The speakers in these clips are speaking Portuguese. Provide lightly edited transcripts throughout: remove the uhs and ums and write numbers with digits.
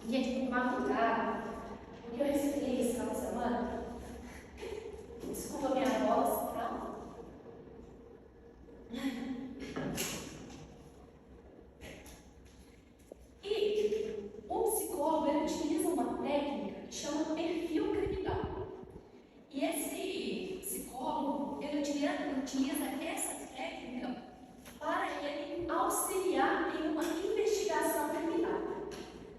Gente, vou tomar cuidado, porque eu resfriei esse final de semana. Desculpa minha voz, tá? E o psicólogo ele utiliza uma técnica que chama perfil criminal. E esse psicólogo ele utiliza essa técnica para ele auxiliar em uma investigação criminal.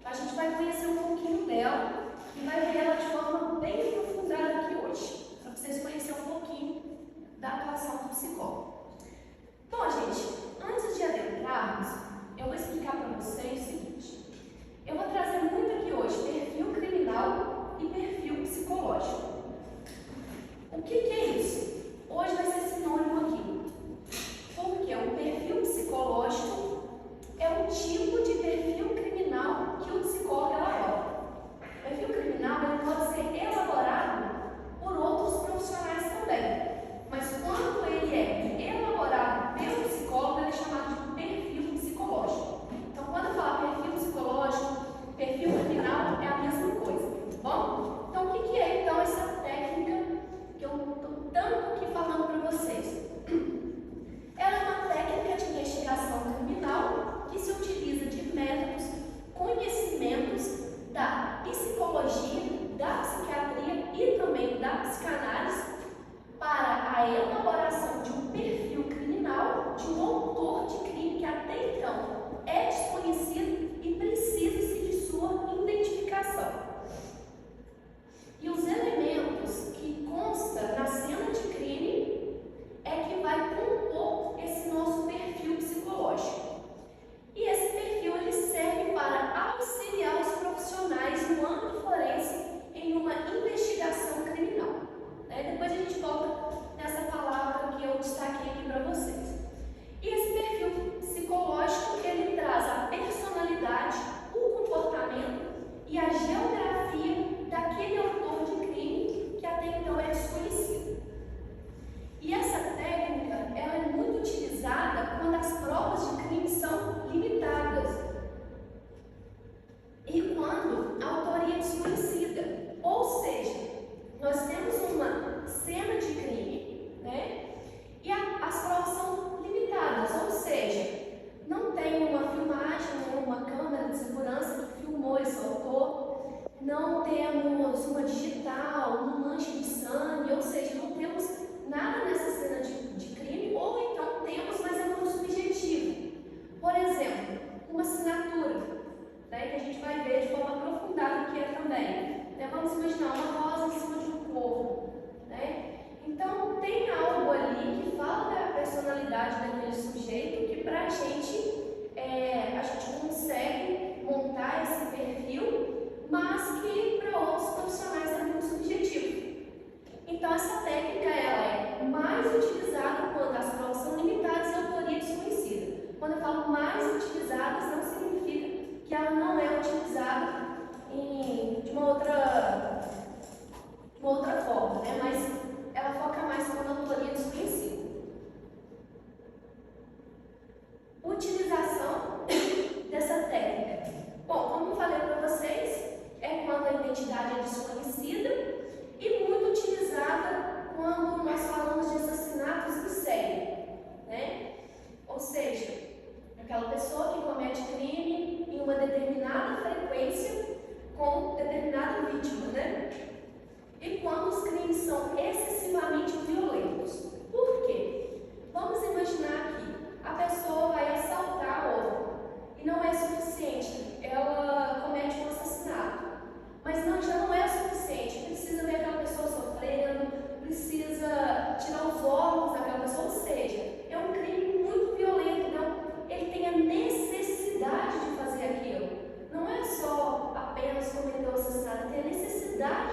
A gente vai conhecer um pouquinho dela e vai ver ela de forma bem aprofundada aqui hoje, para vocês conhecerem um pouquinho da atuação do psicólogo. Bom, gente, antes de adentrarmos, eu vou explicar para vocês o seguinte. Eu vou trazer muito aqui hoje perfil criminal e perfil psicológico. O que é isso? Hoje vai ser sinônimo aqui. Porque o perfil psicológico é um tipo de perfil criminal que o psicólogo elabora. O perfil criminal ele pode ser elaborado por outros profissionais também. Mas quando ele é elaborado pelo psicólogo, ele é chamado de perfil psicológico. Então, quando eu falar perfil psicológico, perfil criminal é a mesma coisa, tá bom? Então, o que é então essa técnica que eu estou tanto aqui falando para vocês? Ela é uma técnica de investigação criminal que se utiliza de métodos, conhecimentos da psicologia, da psiquiatria e também da psicanálise para a elaboração de um perfil criminal de um autor de crime que até então é desconhecido e precisa-se de sua identificação. E os elementos que constam na cena de crime é que vai compor esse nosso perfil psicológico. E esse perfil ele serve para auxiliar os profissionais no âmbito forense em uma investigação criminal. Depois a gente volta nessa palavra que eu destaquei aqui para vocês. E esse perfil psicológico ele traz a personalidade, o comportamento e a geografia daquele autor de crime que até então é desconhecido. E essa técnica ela é muito utilizada quando as provas de crime são limitadas e quando a autoria é desconhecida. Ou seja, nós temos uma cena de crime, e as provas são limitadas, ou seja, não tem uma filmagem, uma câmera de segurança que filmou esse autor, não temos uma digital, uma mancha de sangue, ou seja, não temos nada nessa cena de crime, ou então temos, mas é muito subjetivo. Por exemplo, uma assinatura, que a gente vai ver de forma aprofundada o que é também. Vamos imaginar uma rosa em cima de um corpo. Então, tem algo ali que fala da personalidade daquele sujeito que para a gente consegue montar esse perfil, mas que para outros profissionais é muito subjetivo. Então, essa técnica ela é mais utilizada quando as provas são limitadas e a autoria desconhecida. Quando eu falo mais utilizadas, não significa que ela não é utilizada de uma outra forma, mas ela foca mais quando a autoria é desconhecida. Utilização dessa técnica. Bom, como eu falei para vocês, é quando a identidade é desconhecida e muito utilizada quando nós falamos de assassinatos em série, Ou seja, aquela pessoa que comete crime em uma determinada frequência com determinada vítima, E quando os crimes são excessivamente violentos. Por quê? Vamos imaginar que a pessoa vai assaltar outra e não é suficiente, ela comete um assassinato. Mas já não é suficiente, precisa ver aquela pessoa sofrendo, precisa tirar os órgãos daquela pessoa, ou seja, é um crime muito violento, ele tem a necessidade de fazer aquilo. Não é só apenas cometer o assassinato, ele tem a necessidade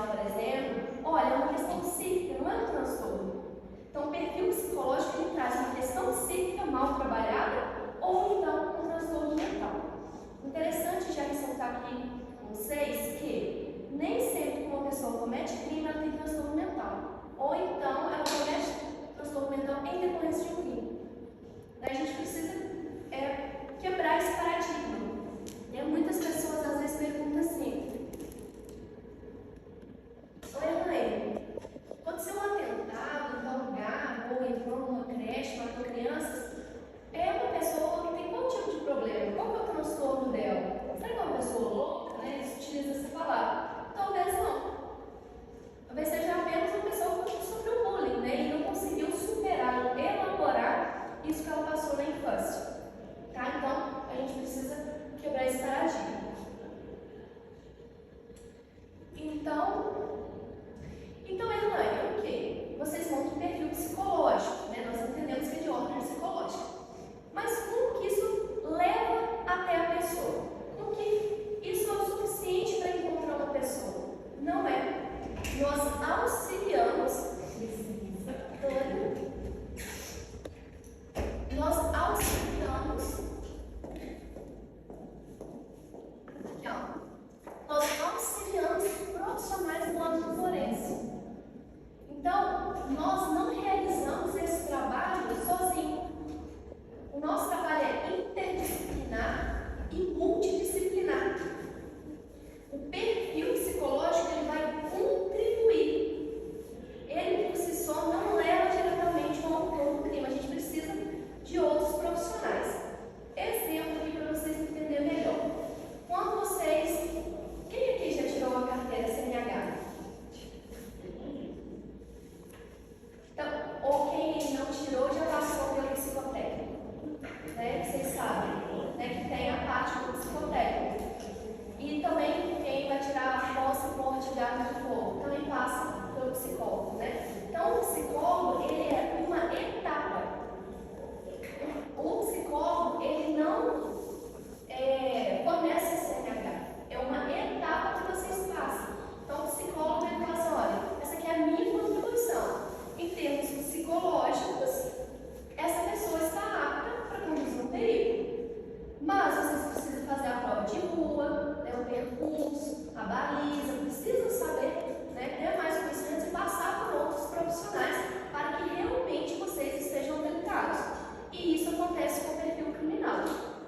social, por exemplo, olha, é uma questão psíquica, não é um transtorno. Então, o perfil psicológico ele traz uma questão psíquica mal trabalhada ou então um transtorno mental. Interessante já ressaltar aqui com vocês que nem sempre que uma pessoa comete crime ela tem transtorno mental. Ou então ela comete transtorno mental em decorrência de um crime. Daí a gente precisa quebrar esse paradigma. Muitas pessoas às vezes perguntam assim: oi, Elaine, aconteceu um atentado em tal lugar, ou entrou numa creche, matou crianças. É uma pessoa que tem qual tipo de problema? Qual é o transtorno dela? Será que é uma pessoa louca, né? Eles utilizam essa palavra. Talvez não. Talvez seja apenas uma pessoa que sofreu bullying, né? E não conseguiu superar, elaborar isso que ela passou na infância. Tá? Então, a gente precisa quebrar esse paradigma. Então Elaine, ok. Vocês montam um perfil psicológico, né? Nós entendemos que é de ordem psicológica. Mas como que isso leva até a pessoa? Como que isso é o suficiente para encontrar uma pessoa? Não é. Nós auxiliamos. Nós auxiliamos profissionais do âmbito forense. Então, nós não realizamos esse trabalho sozinho. O nosso trabalho é interdisciplinar e multidisciplinar. O perfil psicológico ele vai contribuir. Ele por si só não leva diretamente ao autor do crime. A gente precisa de outros profissionais. Exemplo aqui para vocês entenderem melhor. Quando vocês... Quem aqui já tirou a carteira CNH? Então, ou quem não tirou já passou pelo psicotécnico, né? Vocês sabem, né? Que tem a parte do psicotécnico. E também quem vai tirar a posse e porte de arma de fogo também passa pelo psicólogo, né? Então, o psicólogo ele é uma etapa. O psicólogo ele não começa a CNH, é uma etapa que vocês passam. Então, o psicólogo ele fala assim: olha, essa aqui é a minha contribuição. Em termos psicológicos, essa pessoa está apta para conduzir um perigo. Mas vocês precisam fazer a prova de rua, né, o percurso, a baliza, precisam saber, né, ter mais conhecimentos e passar por outros profissionais para que realmente vocês estejam habilitados. E isso acontece com o perfil criminal.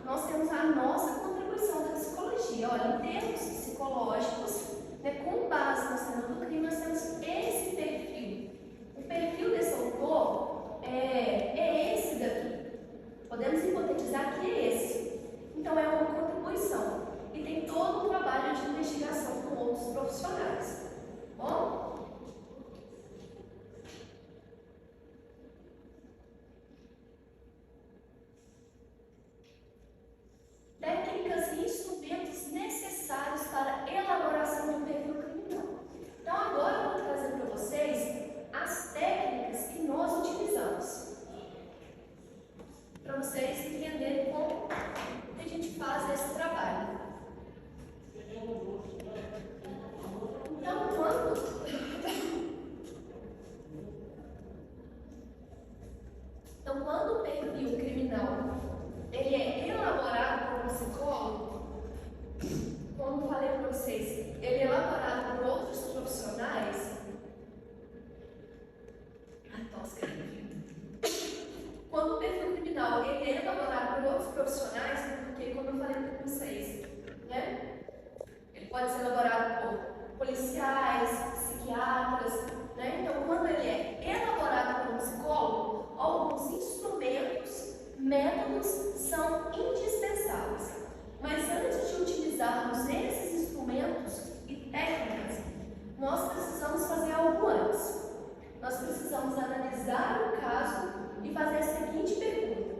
Nós temos a nossa contribuição da psicologia. Olha, em termos psicológicos, né, com base no cenário do crime, nós temos esse perfil. O perfil desse autor é esse daqui. Podemos hipotetizar que é esse. Então, é uma contribuição. E tem todo um trabalho de investigação com outros profissionais. Bom? Técnicas e instrumentos necessários para a elaboração de um perfil criminal. Então, agora eu vou trazer para vocês as técnicas que nós utilizamos, para vocês entenderem como a gente faz esse trabalho. Então, quando o perfil criminal ele é elaborado por um psicólogo, como eu falei para vocês, ele é elaborado por outros profissionais. Quando o perfil criminal ele é elaborado por outros profissionais, porque, como eu falei para vocês, né? Ele pode ser elaborado por policiais, psiquiatras, né? Então, quando ele é elaborado por um psicólogo, alguns instrumentos, métodos são indispensáveis. Mas antes de utilizarmos esses instrumentos e técnicas, nós precisamos fazer algo antes. Nós precisamos analisar o caso e fazer a seguinte pergunta: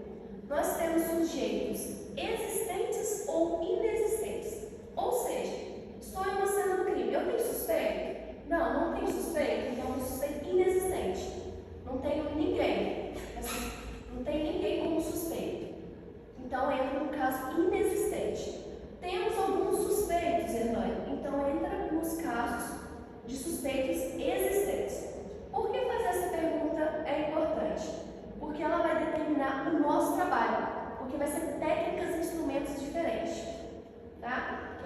nós temos sujeitos existentes ou inexistentes? Ou seja, estou em uma cena do crime, eu tenho suspeito? Não tenho suspeito, então é um suspeito inexistente. Não tenho ninguém, assim, não tem ninguém como suspeito. Então entra no caso inexistente. Temos alguns suspeitos, Elaine, então entra nos casos de suspeito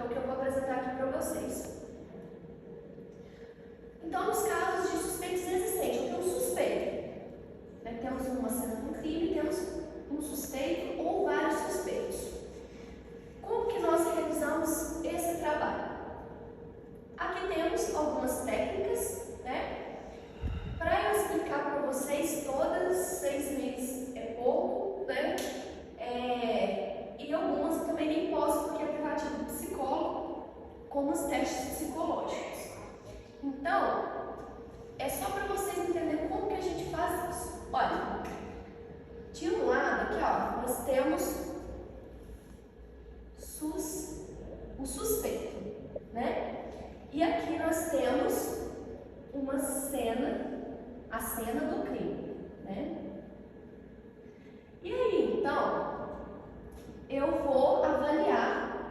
que é o que eu vou apresentar aqui para vocês. Então, nos casos de suspeitos inexistentes, eu tenho um suspeito, né? Temos uma cena de um crime, temos um suspeito ou vários suspeitos. Como que nós realizamos esse trabalho? Aqui temos algumas técnicas, né? Para eu explicar para vocês todas, 6 meses é pouco, né? E algumas eu também nem posso, porque é aplicativo do psicólogo, como os testes psicológicos. Então, é só para vocês entenderem como que a gente faz isso. Olha, de um lado aqui, ó, nós temos o suspeito, né? E aqui nós temos uma cena, a cena do crime, né? E aí, então, eu vou avaliar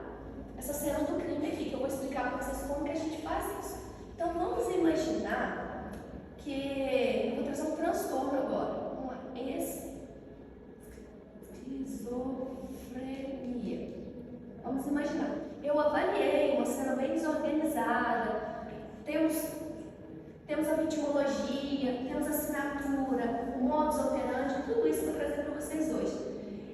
essa cena do crime aqui, que eu vou explicar para vocês como que a gente faz isso. Então, vamos imaginar que eu vou trazer um transtorno agora, uma esquizofrenia. Vamos imaginar, eu avaliei uma cena bem desorganizada, temos a vitimologia, temos a assinatura, o modus operandi, tudo isso que eu vou trazer para vocês hoje.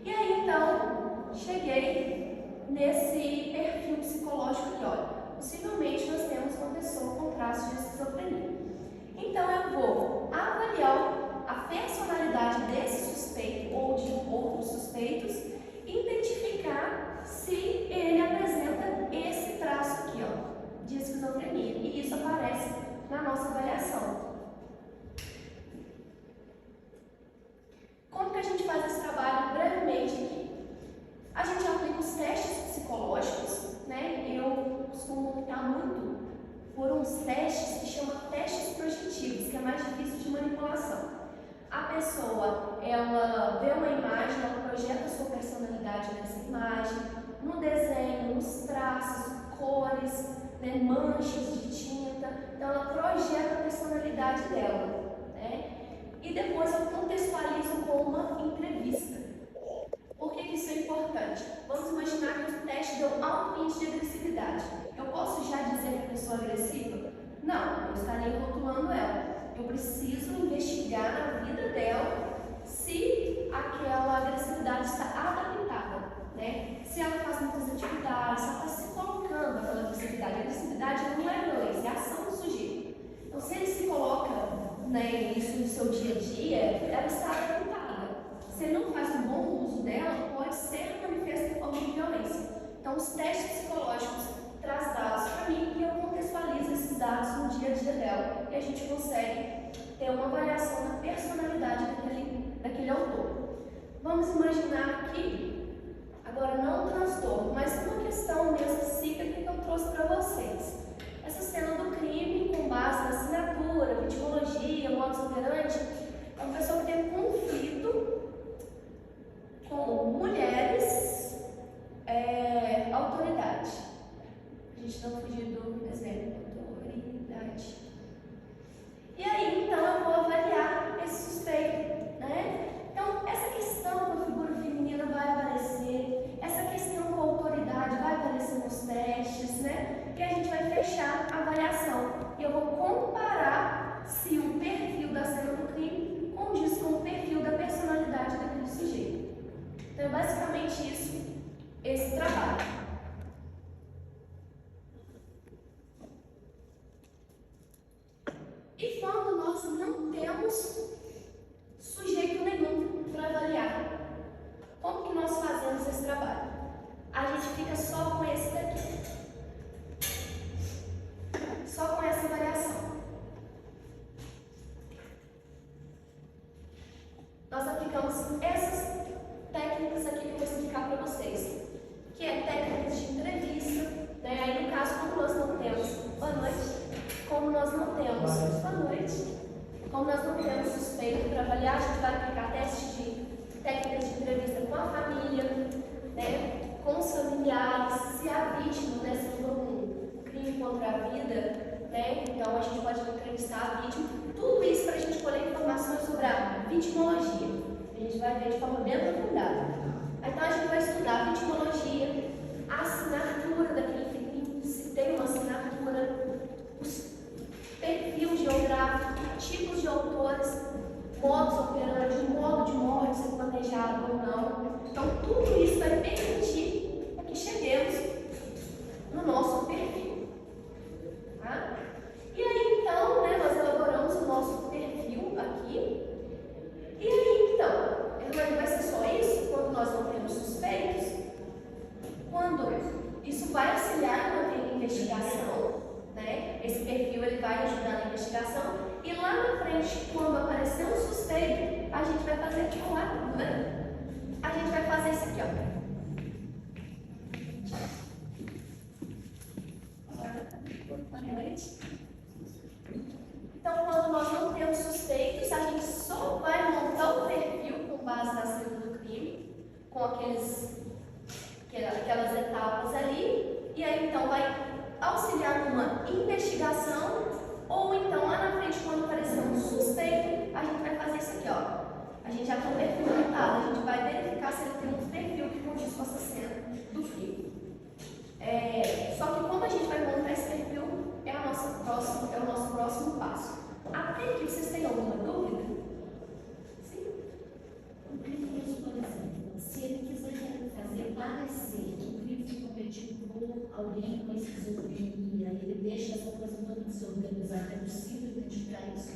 E aí, então, cheguei nesse perfil psicológico aqui, olha, possivelmente nós temos uma pessoa com traços de esquizofrenia. Então, eu vou avaliar a personalidade desse suspeito ou de outros suspeitos e identificar se ele apresenta esse traço aqui, ó, de esquizofrenia. E isso aparece na nossa avaliação. Como que a gente faz esse trabalho brevemente aqui? A gente aplica os testes psicológicos, né? Eu costumo optar muito por uns testes que chamam testes projetivos, que é mais difícil de manipulação. A pessoa, ela vê uma imagem, ela projeta a sua personalidade nessa imagem, no desenho, nos traços, cores, né, manchas de tinta. Então, ela projeta a personalidade dela, né? E depois eu contextualizo com uma entrevista. Por que isso é importante? Vamos imaginar que o teste deu alto índice de agressividade. Eu posso já dizer que a pessoa é agressiva? Não, eu estarei rotulando ela. Eu preciso investigar na vida dela se aquela agressividade está adaptada, né? Se ela faz muitas atividades, se ela está se colocando naquela agressividade. A agressividade não é violência, é a ação do sujeito. Então, se ele se coloca, né, isso no seu dia a dia, ela está adaptada. Se ele não faz um bom uso dela, pode ser manifesta em forma de violência. Então, os testes psicológicos trazem dados para mim e eu contextualizo esses dados no dia a dia dela e a gente consegue ter uma avaliação da personalidade daquele autor. Vamos imaginar aqui, agora não um transtorno, mas uma questão mesmo psíquica que eu trouxe para vocês. Essa cena do crime, com base na assinatura, vitimologia, modus operandi, é uma pessoa que tem conflito com mulheres, autoridade. A gente não fugir do exemplo, autoridade. E aí, então, eu vou avaliar esse suspeito, né? Então, essa questão com a figura feminina vai aparecer, essa questão com a autoridade vai aparecer nos testes, né? E a gente vai fechar a avaliação. E eu vou comparar se o perfil da cena do crime condiz com o perfil da personalidade daquele sujeito. Então, é basicamente isso, esse trabalho. E quando nós não temos sujeito nenhum para avaliar, como que nós fazemos esse trabalho? A gente fica só com esse daqui, só com essa avaliação. Nós aplicamos essas técnicas aqui que eu vou explicar para vocês, que é técnicas de entrevista, né? Aí no caso, como nós não temos, boa noite, como nós não temos, boa noite, como nós não temos suspeito para avaliar, a gente vai aplicar testes de técnicas de entrevista com a família, né? Com os familiares, se a vítima, né, se for um crime contra a vida, né? Então a gente pode entrevistar a vítima, tudo isso para a gente colher informações sobre a vitimologia. A gente vai ver de forma bem aprofundada. Então a gente vai estudar a vitimologia, a assinatura daquele digital. Então, tudo isso vai permitir que cheguemos no nosso perfil. Tá? E aí, então, né, nós elaboramos o nosso perfil aqui. E aí, então, vai ser só isso quando nós não temos suspeitos? Quando isso vai auxiliar na investigação, né? Esse perfil ele vai ajudar na investigação. E lá na frente, quando aparecer um suspeito, a gente vai fazer aqui, ó, tá vendo? A gente vai fazer isso aqui, ó. Boa noite. Então, quando nós não temos suspeitos, a gente só vai montar o perfil com base na cena do crime, com aquelas etapas ali, e aí então vai auxiliar numa investigação, ou então lá na frente, quando aparecer um suspeito, a gente vai fazer isso aqui, ó. A gente já tem um perfil montado, a gente vai verificar se ele tem um perfil que condiz com essa cena do crime. Só que como a gente vai montar esse perfil, é o nosso próximo passo. Até aqui, vocês têm alguma dúvida? Sim? O crime, por exemplo, se ele quiser fazer parecer que o crime foi cometido por alguém com esquizofrenia, ele deixa essa coisa toda desorganizada, é possível identificar isso?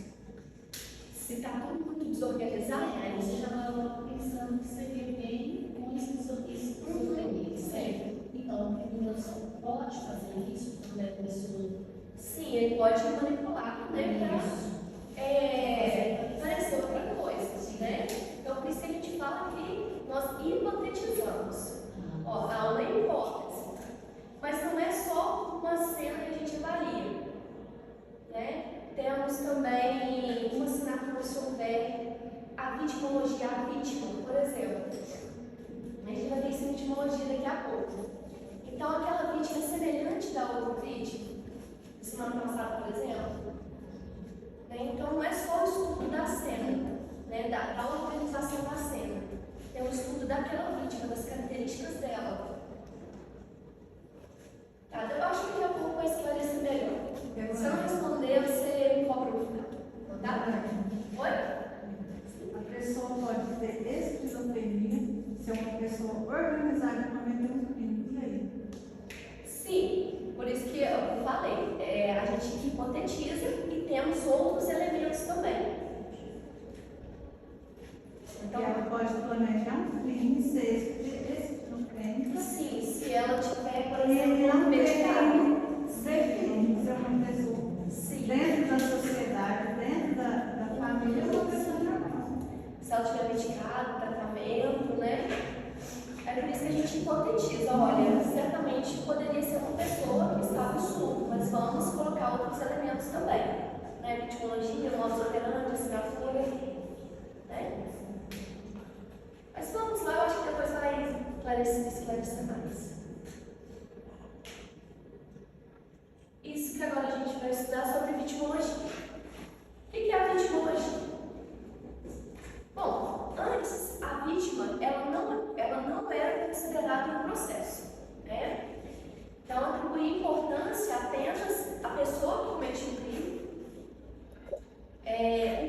Se está tudo muito desorganizado, Aí você já estava pensando que seria alguém com esquizofrenia, certo? Então, o criminoso pode fazer isso quando é pessoa. Sim, ele pode manipular, né, para parecer outra coisa, né? Então, por isso que a gente fala que nós hipotetizamos. Ó, há uma hipótese, mas não é só uma cena que a gente avalia, né? Temos também uma assinatura sobre a vitimologia, a vítima, por exemplo. A gente vai ver isso em vitimologia daqui a pouco. Então, aquela vítima é semelhante da outra vítima, semana passada, por exemplo. Então, não é só o estudo da cena, né, da organização da cena. É o estudo daquela vítima, das características dela. Tá? Eu acho que daqui a pouco vai esclarecer melhor. Se eu não responder, você me cobra no final. Tá? Oi? A pessoa pode ter esquizofrenia, ser uma pessoa organizada para cometer um crime. E aí? Sim, por isso que eu falei. A gente hipotetiza e temos outros elementos também. Então, ela pode planejar um crime, ser esquizofrênica. Sim, se ela tiver, por E exemplo, ele não medicado. define ser uma pessoa Sim. dentro da sociedade, dentro da família, uma pessoa normal. Se ela tiver medicado, tratamento, né? É por isso que a gente hipotetiza. Olha, certamente poderia ser uma pessoa que estava em surto, mas vamos colocar outros elementos também. Né? Vitimologia, modus operandi, assinatura. Né? Mas vamos lá, eu acho que depois vai esclarecer mais. Isso que agora a gente vai estudar sobre vitimologia. O que é a vitimologia? Bom, antes, a vítima ela não era considerada um processo, né? Então, atribuía importância apenas à pessoa que cometeu o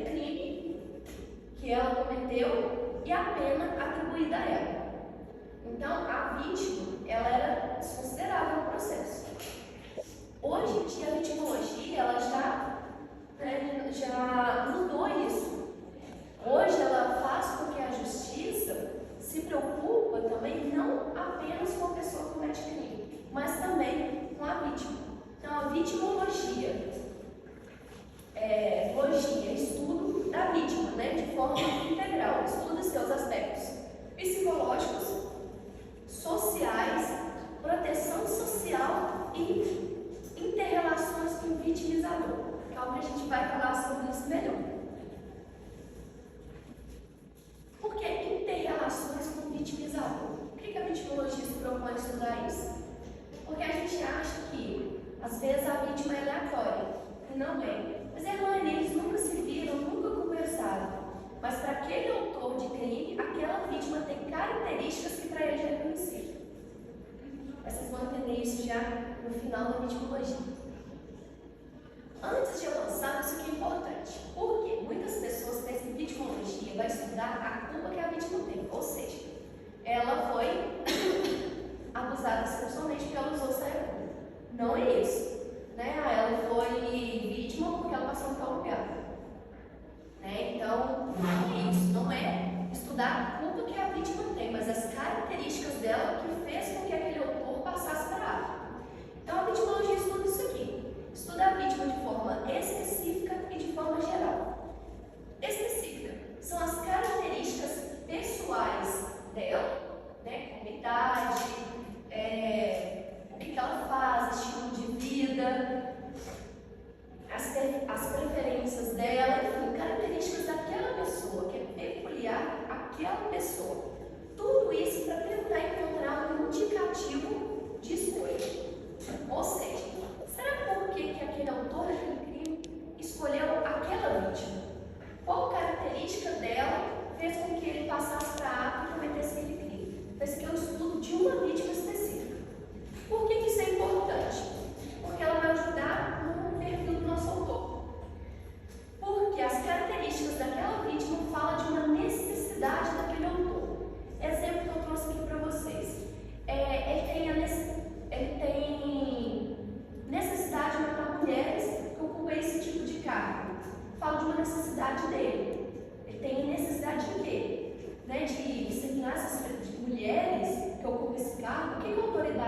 crime que ela cometeu e a pena atribuída a ela. Então, a vítima ela era desconsiderada no processo. Hoje em dia, a vitimologia ela já mudou isso. Hoje ela faz com que a justiça se preocupa também não apenas com a pessoa que comete crime, mas também com a vítima. Então, a vitimologia estudo da vítima, né, de forma integral, estudo dos seus aspectos psicológicos, sociais, proteção social e interrelações com o vitimizador. Calma que a gente vai falar sobre isso melhor. Por que interrelações com o vitimizador? Por que a vitimologia se propõe a estudar isso? Porque a gente acha que, às vezes, a vítima é aleatória, e não é. Mas eles nunca se viram, nunca conversaram. Mas para aquele autor de crime, aquela vítima tem características que para ele já é conhecido. Vocês vão entender isso já no final da vitimologia. Antes de avançar, isso aqui é importante. Por quê? Muitas pessoas pensam que vitimologia vai estudar a culpa que a vítima tem. Ou seja,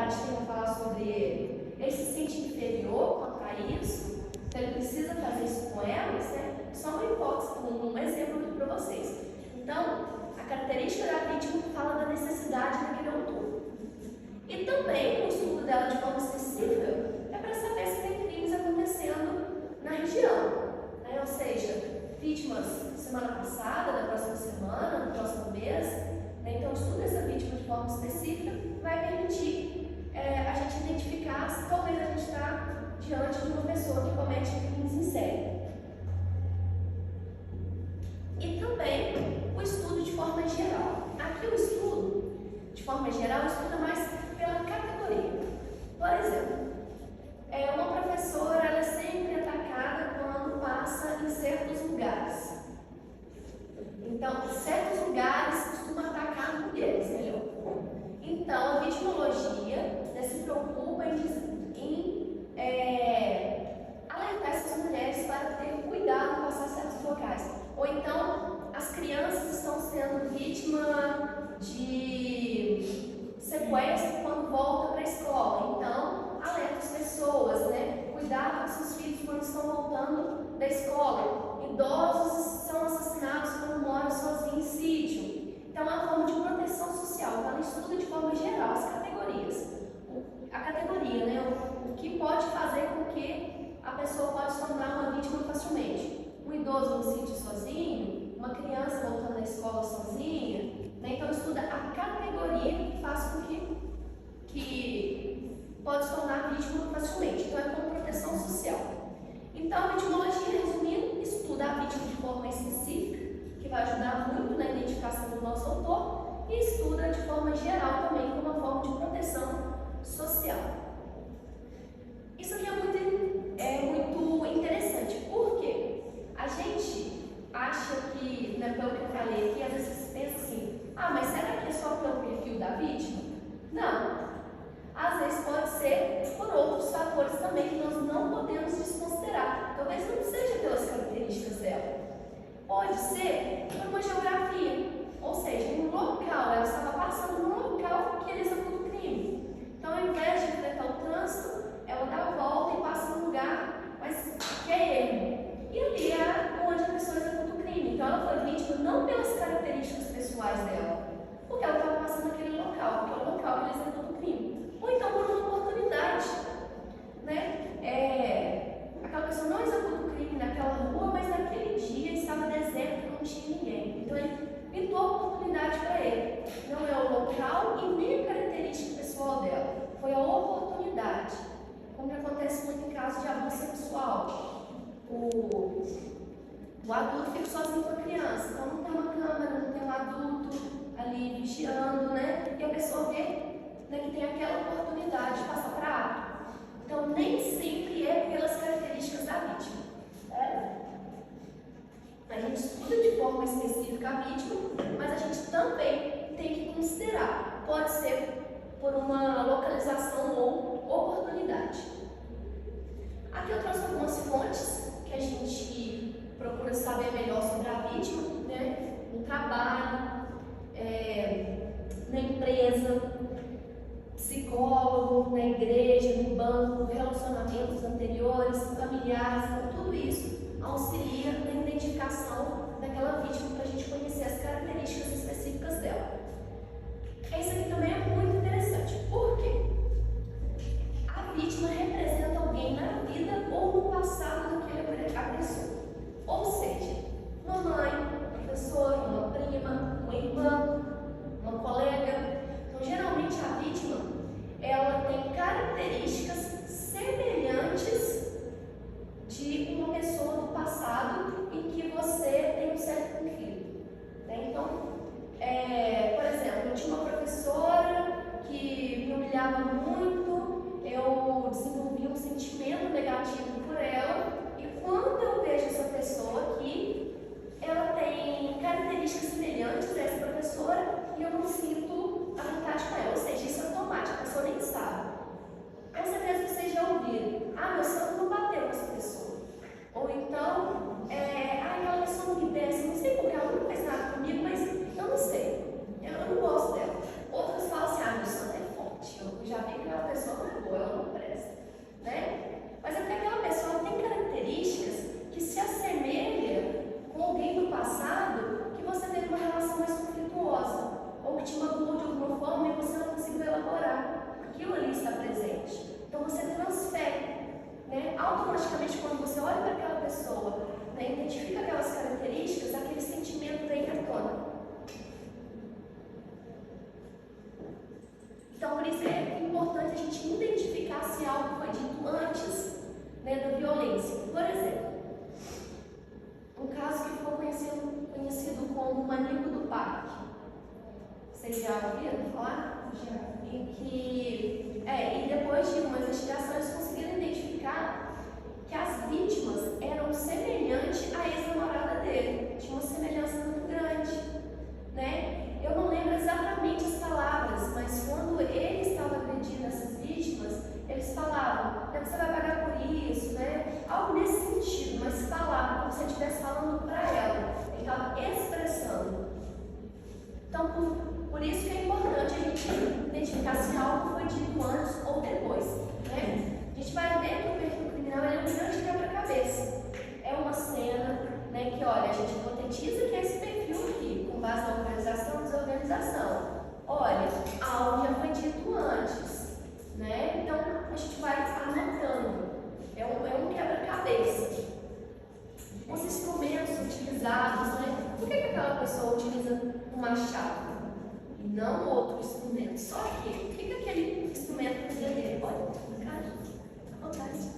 comunidade tem a falar sobre ele, ele se sente inferior quanto a isso, então ele precisa fazer isso com elas, né? Só uma hipótese, um exemplo aqui para vocês. Então, a característica da vítima fala da necessidade daquele autor. E também o estudo dela de forma específica é para saber se tem crimes acontecendo na região, né? Ou seja, vítimas semana passada, da próxima semana, do próximo mês, né? Então o estudo dessa vítima de forma específica vai permitir a gente identificar se talvez a gente está diante de uma pessoa que comete crimes em série. E também o estudo de forma geral. Aqui o estudo, de forma geral, estuda mais pela categoria. Por exemplo, uma professora ela é sempre atacada quando passa em certos lugares. Então, certos lugares costumam atacar mulheres, melhor. Então, a vitimologia se preocupa em alertar essas mulheres para ter cuidado em passar certos locais. Ou então, as crianças estão sendo vítima de sequestro quando voltam para a escola. Então, alerta as pessoas, né? Cuidado com seus filhos quando estão voltando da escola. Idosos são assassinados quando moram sozinhos em sítio. Então, é uma forma de proteção social. Ela estuda de forma geral as categorias. A categoria, né? O que pode fazer com que a pessoa pode se tornar uma vítima facilmente. Um idoso no sítio sozinho, uma criança voltando da escola sozinha, né? Então estuda a categoria que faz com que pode se tornar vítima facilmente. Então é como proteção social. Então a vitimologia, resumindo, estuda a vítima de forma específica, que vai ajudar muito na identificação do nosso autor, e estuda de forma geral também como uma forma de proteção social. Isso aqui é muito interessante, porque a gente acha que, né, pelo que eu falei aqui, às vezes você pensa assim, mas será que é só pelo perfil da vítima? Não. Às vezes pode ser por outros fatores também que nós não podemos desconsiderar. Talvez não seja pelas características dela. Pode ser por uma geografia, ou seja, um local, ela estava passando num local que ele executou o crime. Então, ao invés de enfrentar o trânsito, ela dá a volta e passa num lugar, mas que é ele. E ali é onde a pessoa executa o crime. Então, ela foi vítima não pelas características pessoais dela, porque ela estava passando naquele local, porque é o local que ele executa o crime. Ou então por uma oportunidade, né? Aquela pessoa não executa o crime naquela rua, mas naquele dia estava deserto, não tinha ninguém. Então, ele pintou a oportunidade para ele. Não é o local e nem a característica pessoal dela, foi a oportunidade. Como acontece muito em casos de abuso sexual. O adulto fica sozinho com a criança, então não tem uma câmera, não tem um adulto ali vigiando, né? E a pessoa vê, né, que tem aquela oportunidade de passar para ato. Então, nem sempre é pelas características da vítima. A gente estuda de forma específica a vítima, mas a gente também tem que considerar. Pode ser por uma localização ou oportunidade. Aqui eu trouxe algumas fontes que a gente procura saber melhor sobre a vítima, né? No trabalho, na empresa, psicólogo, na igreja, no banco, relacionamentos anteriores, familiares. Então tudo isso auxilia na identificação daquela vítima para a gente conhecer as características específicas dela. Isso aqui também é muito interessante. Por quê? A vítima representa alguém na vida ou no passado daquele agressor. Ou seja, uma mãe, uma professora, uma prima, uma irmã, uma colega. Então, geralmente a vítima, ela tem características semelhantes de uma pessoa do passado em que você tem um certo conflito. Né? Então, Então, por isso é importante a gente identificar se algo foi dito antes, né, da violência. Por exemplo, um caso que ficou conhecido como o Maníaco do Parque. Vocês já ouviram falar? Já. E depois de uma investigação, eles conseguiram identificar que as vítimas eram semelhantes à ex-namorada dele. Tinha uma semelhança muito grande, né? Eu não lembro exatamente as palavras, mas quando ele estava agredindo essas vítimas, eles falavam, né, você vai pagar por isso, né? Algo nesse sentido, mas falavam como se ele estivesse falando para ela. Ele estava expressando. Então, por isso que é importante a gente identificar se algo foi dito antes ou depois, né? A gente vai ver que o perfil criminal é um grande quebra-cabeça. É uma cena, né, que, olha, a gente hipotetiza que é esse perfil aqui, com base na organização e desorganização. Olha, algo já foi dito antes, né? Então, a gente vai anotando. É um quebra-cabeça. Os instrumentos utilizados, né? Por que aquela pessoa utiliza um machado e não outro instrumento? Só que, o que aquele instrumento precisa dele? Pode ficar à vontade.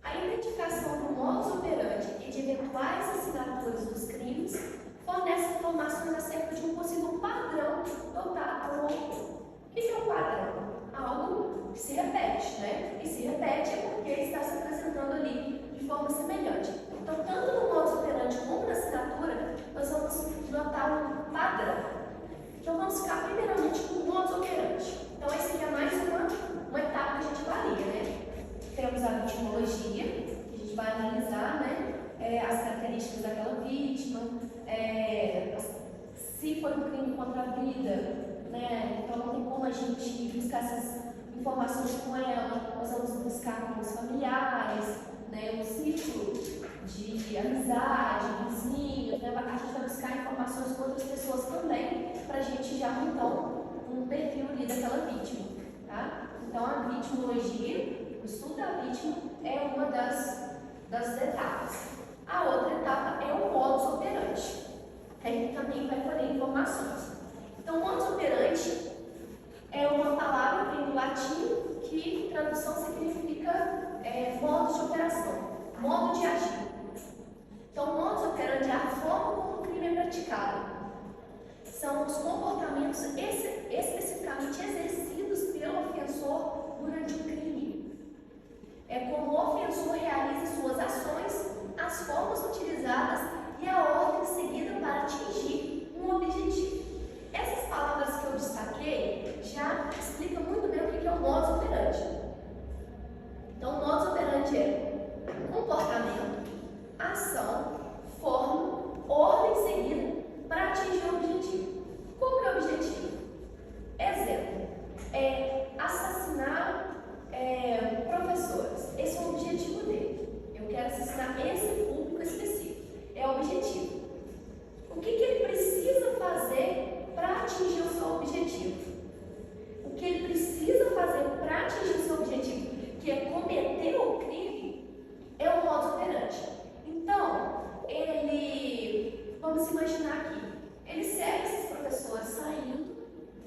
A identificação do modus operandi e de eventuais assinaturas dos crimes fornece informações acerca de um possível padrão dotado ao autor. O que é um padrão? Algo que se repete, né? E se repete é porque está se apresentando ali de forma semelhante. Então, tanto no modus operandi como na assinatura, nós vamos notar um padrão. Então, vamos ficar primeiramente com o modus operandi. Então, esse aqui é mais uma etapa que a gente avalia, né? Temos a vitimologia, que a gente vai analisar, né? As características daquela vítima, se foi um crime contra a vida, né? Então não tem como a gente buscar essas informações com ela. Nós vamos buscar com os familiares, né? Um ciclo de amizade, vizinhos, né? A gente vai buscar informações com outras pessoas também, para a gente já montar um perfil ali daquela vítima, tá? Então a vitimologia, o estudo da vítima, é uma das etapas. A outra etapa é o modus operandi. A gente também vai colher informações. Então, o modus operandi é uma palavra que vem do latim que, em tradução, significa modo de operação, modo de agir. Então, o modus operandi é a forma como o crime é praticado. São os comportamentos especificamente exercidos pelo ofensor durante o crime. É como o ofensor realiza suas ações, as formas utilizadas e a ordem seguida para atingir um objetivo. Essas palavras que eu destaquei já explicam muito bem o que é o modus operandi. Então, o modus operandi é comportamento, ação, forma, ordem seguida para atingir o objetivo. Qual que é o objetivo? Exemplo, assassinar professores. Esse é o objetivo dele. Eu quero assassinar esse público específico. É o objetivo. O que ele precisa fazer para atingir o seu objetivo? O que ele precisa fazer para atingir o seu objetivo, que é cometer o crime, é o modus operandi. Então, vamos imaginar aqui, ele segue esses professores saindo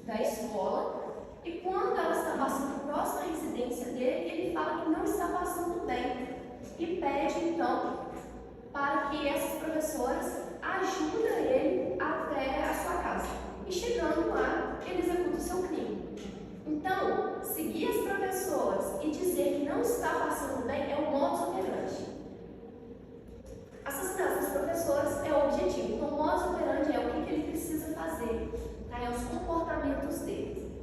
da escola e quando ela está passando próximo à residência dele, ele fala que não está passando bem e pede então para que essas professoras ajudem ele até a sua casa. E chegando lá, ele executa o seu crime. Então, seguir as professoras e dizer que não está passando bem é o modus operandi. Assassinar essas professoras é o objetivo. Então, o modus operandi é o que ele precisa fazer, tá? É os comportamentos dele.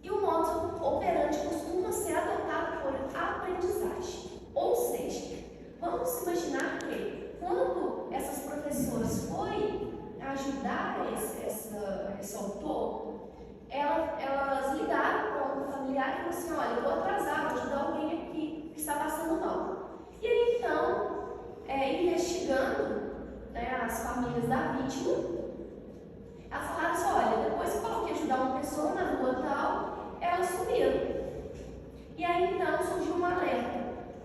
E o modus operandi costuma ser adotado por aprendizagem. Ou seja, vamos imaginar que quando essas professoras forem ajudar esse autor, elas ligaram para um familiar e falaram assim, olha, eu vou atrasar, vou ajudar alguém aqui que está passando mal. E aí então, investigando, né, as famílias da vítima, elas falaram assim, olha, depois que eu falou que ia ajudar uma pessoa na rua tal, elas sumiram. E aí então surgiu um alerta.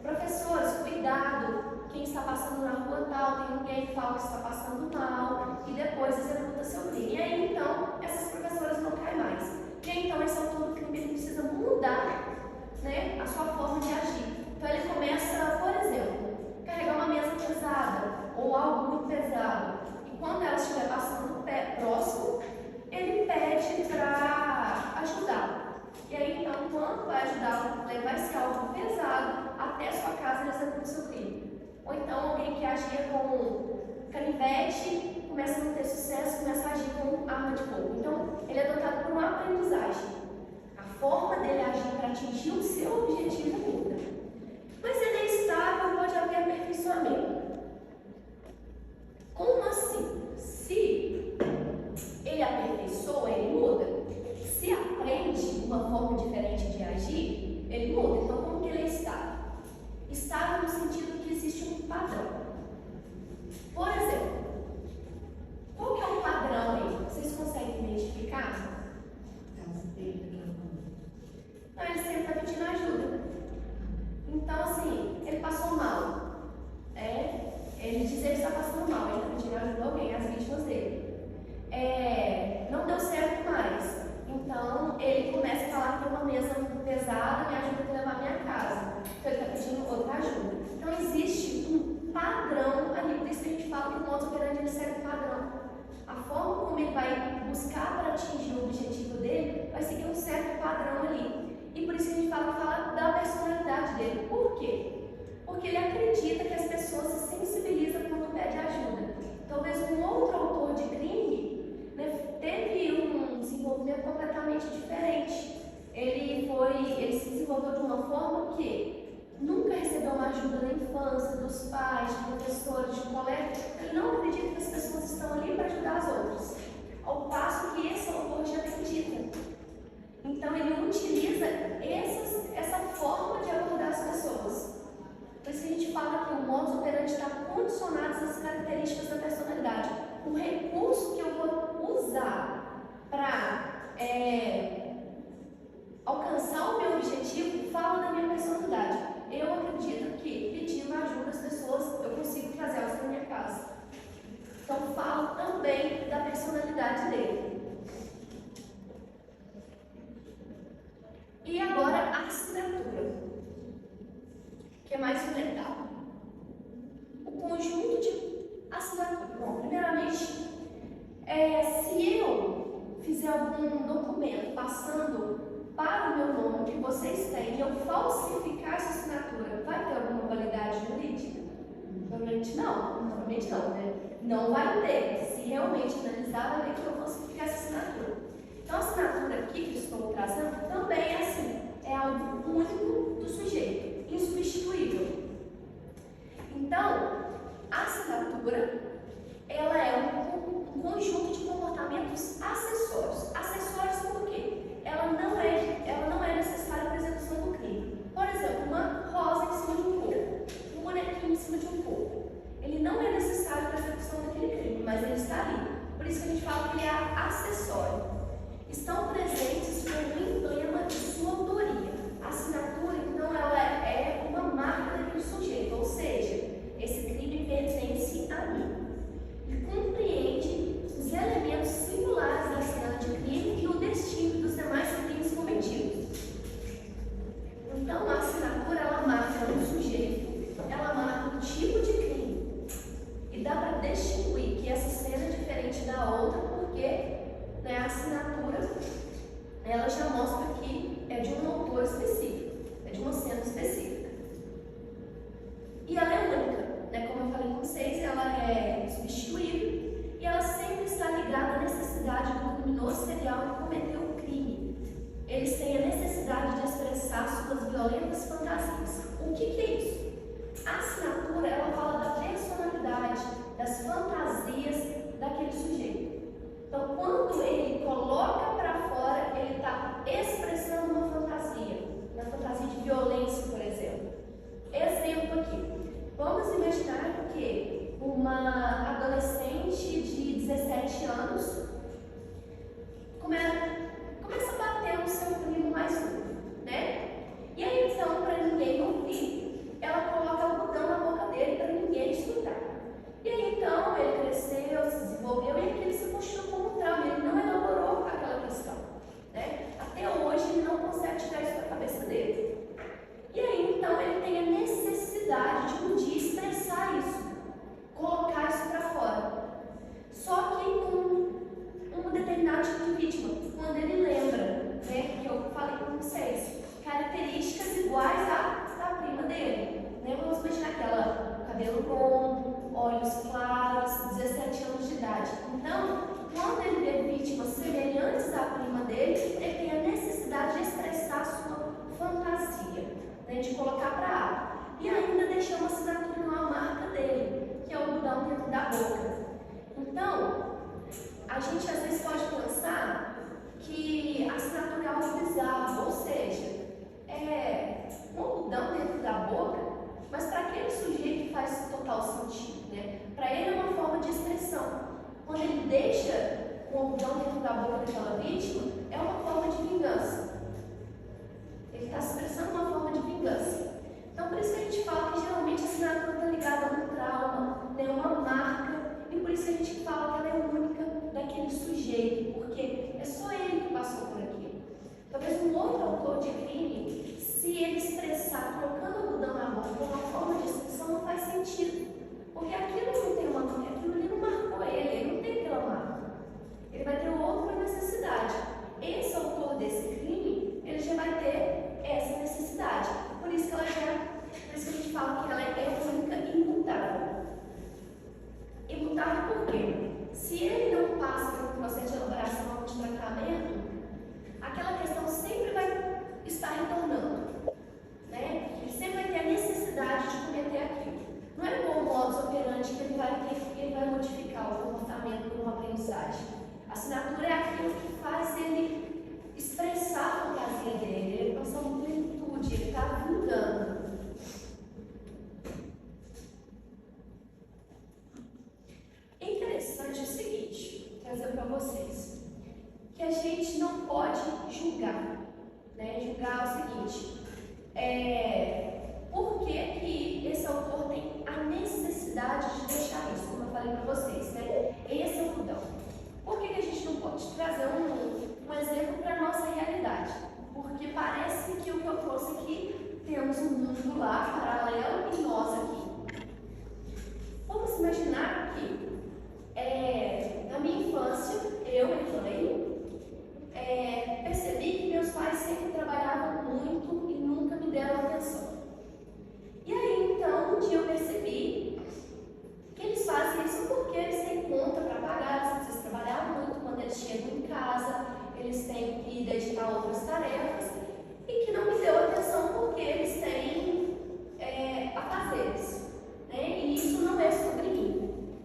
Professores, cuidado, quem está passando na rua tal, tem alguém que fala que está passando mal e depois executa seu crime. E né, a sua forma de agir. Então ele começa, por exemplo, carregar uma mesa pesada ou algo muito pesado. E quando ela estiver passando próximo, ele pede para ajudar. E aí então, quando vai ajudar a levar esse algo pesado até a sua casa, ele executa o seu crime. Ou então alguém que agia com canivete começa a não ter sucesso, começa a agir com arma de fogo. Então, ele é dotado por uma aprendizagem. A forma dele agir para atingir o seu objetivo muda. Mas ele é estável, pode haver aperfeiçoamento. Como assim? Se ele aperfeiçoa, ele muda. Se aprende uma forma diferente de agir, ele muda. Então, como que ele é estável? Estável no sentido que existe um padrão. Por exemplo, qual que é o padrão aí? Vocês conseguem identificar? Casa dele, Não, ele sempre está pedindo ajuda. Então, assim, ele passou mal. Ele diz que ele está passando mal, ele está pedindo ajuda a alguém, as vítimas dele. Não deu certo mais. Então, ele começa a falar que tem uma mesa muito pesada, me ajuda a levar a minha casa. Então, ele está pedindo outra ajuda. Então, existe um padrão ali, por isso que a gente fala que o modus operandi ele segue um padrão. A forma como ele vai buscar para atingir o objetivo dele vai seguir um certo padrão ali. E por isso que a gente fala da personalidade dele. Por quê? Porque ele acredita que as pessoas se sensibilizam quando pede ajuda. Talvez um outro autor de crime, né, teve um desenvolvimento completamente diferente. Ele se desenvolveu de uma forma que nunca recebeu uma ajuda na infância, dos pais, de professores, de colegas. Ele não acredita que as pessoas estão ali para ajudar as outras. Ao passo que esse autor já acredita. Então ele utiliza essa forma de abordar as pessoas. Por isso que a gente fala que o modus operandi está condicionado a essas características da personalidade. O recurso que eu vou usar para alcançar o meu objetivo fala da minha personalidade. Eu acredito que pedindo ajuda às pessoas eu consigo trazê-las para minha casa. Então falo também da personalidade dele. E agora a assinatura, que é mais um detalhe. O conjunto de assinatura. Bom, primeiramente, se eu fizer algum documento passando para o meu nome que vocês têm e eu falsificar essa assinatura, vai ter alguma validade jurídica? Provavelmente não, né? Não vai ter. Se realmente analisar, vai ver que eu falsificar essa assinatura. Então, a assinatura aqui que estou trazendo também é assim, é algo único do sujeito, insubstituível. Então, a assinatura, ela é um conjunto de comportamentos acessórios. Acessórios por quê? Ela não é necessária para a execução do crime. Por exemplo, uma rosa em cima de um corpo, um bonequinho em cima de um corpo. Ele não é necessário para a execução daquele crime, mas ele está ali. Por isso que a gente fala que ele é acessório. Estão presentes como emblema de sua autoria. A assinatura, então, ela é uma marca daquele sujeito, ou seja, esse crime pertence a mim. E compreende os elementos singulares da cena de crime e o destino dos demais crimes cometidos. Então, a assinatura, ela marca um sujeito, ela marca um tipo de crime. E dá para distinguir que essa cena é diferente da outra, porque a assinatura, ela já mostra que é de um autor específico, é de uma cena específica. E ela é única, né? Como eu falei com vocês, ela é substituível e ela sempre está ligada à necessidade do criminoso serial que cometeu o crime. Eles têm a necessidade de expressar suas violentas fantasias. O que é isso? A assinatura, ela fala da personalidade, das fantasias daquele sujeito. Então, quando ele coloca para fora, ele está expressando uma fantasia de violência, por exemplo. Exemplo aqui. Vamos imaginar que uma adolescente de 17 anos começa a bater no seu primo mais novo, né? E aí, então, para ninguém ouvir, colocar para ato. E ainda deixou uma assinatura com a marca dele, que é o algodão dentro da boca. Então, a gente às vezes pode pensar que a assinatura é algo bizarro, ou seja, é um algodão dentro da boca, mas para aquele sujeito faz total sentido, né? Para ele é uma forma de expressão. Quando ele deixa um algodão dentro da boca daquela vítima, é uma forma de vingança. Ele está expressando uma forma de vingança. Então, por isso que a gente fala que geralmente a assinatura está ligada a um trauma, né, uma marca, e por isso que a gente fala que ela é única daquele sujeito, porque é só ele que passou por aquilo. Talvez um outro autor de crime, se ele expressar colocando o algodão na boca como uma forma de expressão, não faz sentido, porque aquilo não tem uma marca, aquilo ali não marcou ele não tem aquela marca. Ele vai ter outra necessidade. Esse autor desse crime, ele já vai ter essa necessidade. Por isso que ela por isso que a gente fala que ela é única e imutável. Imutável por quê? Se ele não passa pelo processo de elaboração de tratamento, aquela questão sempre vai estar retornando, né? Ele sempre vai ter a necessidade de cometer aquilo. Não é igual o modus operandi que ele vai modificar o comportamento por uma aprendizagem. A assinatura é aquilo que faz ele expressar a fantasia dele, ele passa uma plenitude, ele está vingando. É interessante o seguinte, vou trazer para vocês, que a gente não pode julgar, né? Julgar o seguinte, por que esse autor tem a necessidade de deixar isso, como eu falei para vocês, né? Esse é o algodão. Por que a gente não pode trazer um exemplo para a nossa realidade? Porque parece que o que eu trouxe aqui, temos um mundo lá paralelo e nós aqui. Vamos imaginar que na minha infância, eu e mãe, percebi que meus pais sempre trabalhavam muito e nunca me deram atenção. E aí, então, um dia eu percebi que eles fazem isso porque eles têm conta para pagar, eles precisam trabalhar muito quando eles chegam em casa, eles têm que dedicar a outras tarefas, e que não me deu atenção porque eles têm afazeres, né? E isso não é sobre mim,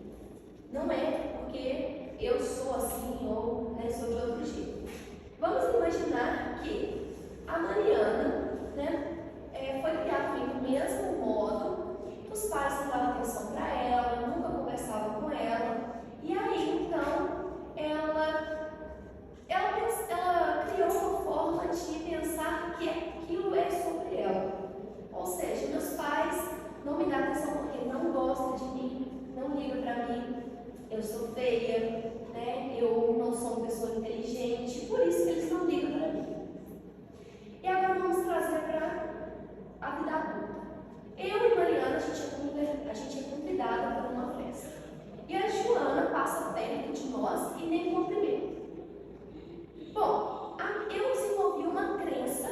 não é porque eu sou assim ou sou de outro jeito. Vamos imaginar que a Mariana, né, foi criada comigo do mesmo modo, os pais não davam atenção para ela, nunca conversavam com ela, e aí então ela criou uma forma de pensar que aquilo é sobre ela. Ou seja, meus pais não me dão atenção porque não gostam de mim, não ligam para mim, eu sou feia, né? Eu não sou uma pessoa inteligente, por isso que eles não ligam para mim. E agora vamos trazer para a vida adulta. Eu e Mariana, a gente é convidada para uma festa. E a Joana passa perto de nós e nem cumprimenta. Bom, eu desenvolvi uma crença,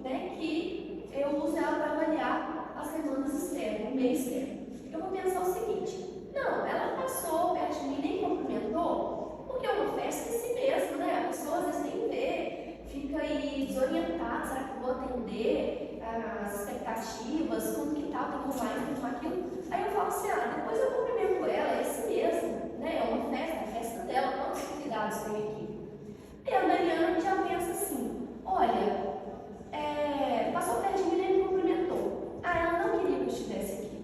né, que eu uso ela para avaliar as demandas externas, o meio externo. Eu vou pensar o seguinte: não, ela passou perto de mim e nem cumprimentou, porque é uma festa em si mesmo, né? A pessoa às vezes nem vê, fica aí desorientada, será que eu vou atender as expectativas, como que tá, tem como mais, tem aquilo. Aí eu falo assim, depois eu cumprimento ela, é assim mesmo, né? É uma festa, a festa dela, quantos convidados tem aqui? E a Mariana já pensa assim, olha, passou perto de mim e nem me cumprimentou. Ela não queria que eu estivesse aqui.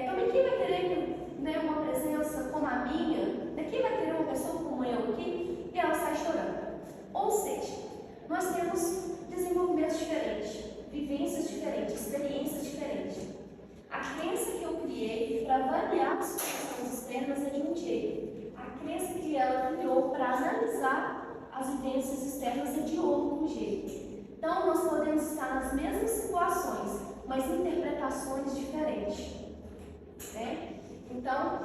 Também quem vai querer uma presença como a minha, quem vai querer uma pessoa como eu aqui? E ela sai chorando. Ou seja, nós temos desenvolvimentos diferentes, vivências diferentes, experiências diferentes. A crença que eu criei para avaliar as situações externas é de um jeito. A crença que ela criou para analisar as vivências externas é de outro jeito. Então, nós podemos estar nas mesmas situações, mas interpretações diferentes. Né? Então,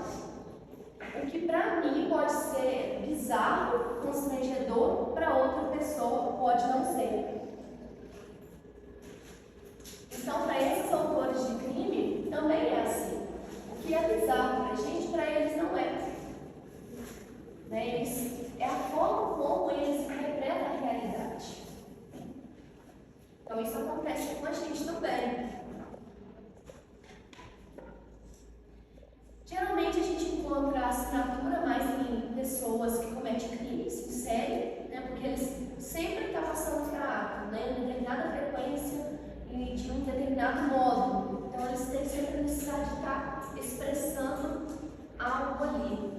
o que para mim pode ser bizarro, constrangedor, para outra pessoa pode não ser. Então, para esses autores de crime, também é assim. O que é bizarro para a gente, para eles não é. Né? É a forma como eles interpretam a realidade. Então, isso acontece com a gente também. determinado modo. Então, eles têm sempre a necessidade de estar expressando algo ali.